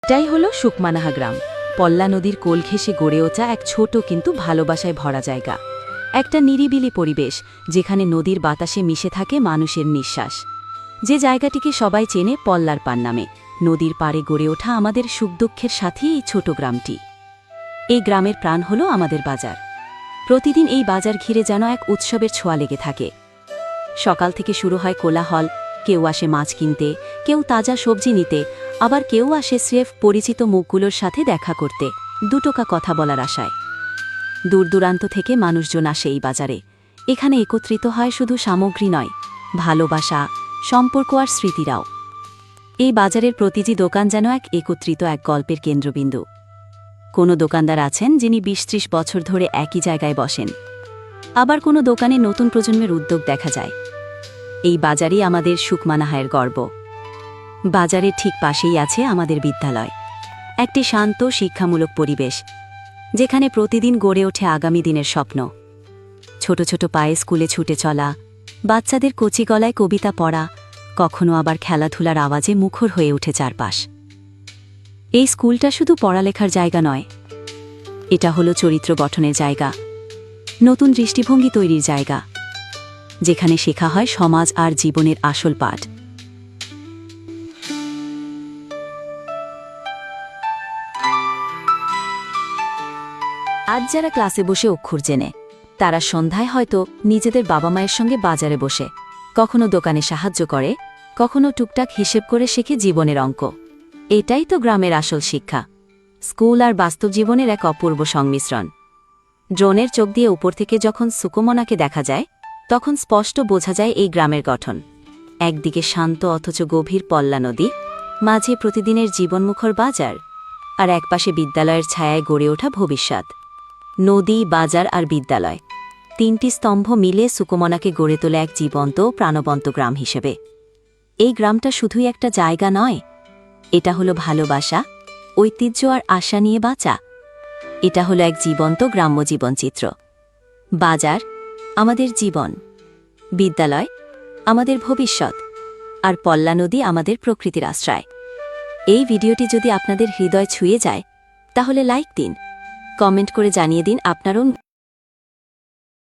এটাই হলো সুকমানাহা গ্রাম, পল্লা নদীর কোল ঘেঁষে গড়ে ওঠা এক ছোট কিন্তু ভালোবাসায় ভরা জায়গা। একটা নিরিবিলি পরিবেশ, যেখানে নদীর বাতাসে মিশে থাকে মানুষের নিঃশ্বাস। যে জায়গাটিকে সবাই চেনে পল্লার পান নামে, নদীর পাড়ে গড়ে ওঠা আমাদের সুখ দুঃখের সাথে এই ছোট গ্রামটি। এই গ্রামের প্রাণ হলো আমাদের বাজার। প্রতিদিন এই বাজার ঘিরে যেন এক উৎসবের ছোঁয়া লেগে থাকে। সকাল থেকে শুরু হয় কোলাহল, কেউ আসে মাছ কিনতে, কেউ তাজা সবজি নিতে, আবার কেউ আসে স্রেফ পরিচিত মুখগুলোর সাথে দেখা করতে, দুটোকা কথা বলার আশায়। দূর দূরান্ত থেকে মানুষজন আসে এই বাজারে। এখানে একত্রিত হয় শুধু সামগ্রী নয়, ভালোবাসা, সম্পর্ক আর স্মৃতিরাও। এই বাজারের প্রতিটি দোকান যেন একত্রিত এক গল্পের কেন্দ্রবিন্দু। কোনো দোকানদার আছেন যিনি ২০-৩০ বছর ধরে একই জায়গায় বসেন, আবার কোনো দোকানে নতুন প্রজন্মের উদ্যোগ দেখা যায়। এই বাজারই আমাদের সুকমানাহায়ের গর্ব। বাজারের ঠিক পাশেই আছে আমাদের বিদ্যালয়, একটি শান্ত শিক্ষামূলক পরিবেশ, যেখানে প্রতিদিন গড়ে ওঠে আগামী দিনের স্বপ্ন। ছোট ছোট পায়ে স্কুলে ছুটে চলা, বাচ্চাদের কচি গলায় কবিতা পড়া, কখনো আবার খেলাধুলার আওয়াজে মুখর হয়ে ওঠে চারপাশ। এই স্কুলটা শুধু পড়ালেখার জায়গা নয়, এটা হলো চরিত্র গঠনের জায়গা, নতুন দৃষ্টিভঙ্গি তৈরির জায়গা, যেখানে শেখা হয় সমাজ আর জীবনের আসল পাঠ। আজ যারা ক্লাসে বসে অক্ষর জেনে, তারা সন্ধ্যায় হয়তো নিজেদের বাবা মায়ের সঙ্গে বাজারে বসে কখনো দোকানে সাহায্য করে, কখনো টুকটাক হিসেব করে শেখে জীবনের অঙ্ক। এটাই তো গ্রামের আসল শিক্ষা, স্কুল আর বাস্তব জীবনের এক অপূর্ব সংমিশ্রণ। ড্রোনের চোখ দিয়ে উপর থেকে যখন সুকমনাকে দেখা যায়, তখন স্পষ্ট বোঝা যায় এই গ্রামের গঠন। একদিকে শান্ত অথচ গভীর পল্লা নদী, মাঝে প্রতিদিনের জীবনমুখর বাজার, আর একপাশে বিদ্যালয়ের ছায়ায় গড়ে ওঠা ভবিষ্যৎ। নদী, বাজার আর বিদ্যালয়, তিনটি স্তম্ভ মিলে সুকমনাকে গড়ে তোলে এক জীবন্ত প্রাণবন্ত গ্রাম হিসেবে। এই গ্রামটা শুধুই একটা জায়গা নয়, এটা হলো ভালোবাসা, ঐতিহ্য আর আশা নিয়ে বাঁচা। এটা হলো এক জীবন্ত গ্রাম্য জীবনচিত্র। বাজার আমাদের জীবন, বিদ্যালয় আমাদের ভবিষ্যৎ, আর পল্লা নদী আমাদের প্রকৃতির আশ্রয়। এই ভিডিওটি যদি আপনাদের হৃদয় ছুঁয়ে যায়, তাহলে লাইক দিন, কমেন্ট করে জানিয়ে দিন আপনারও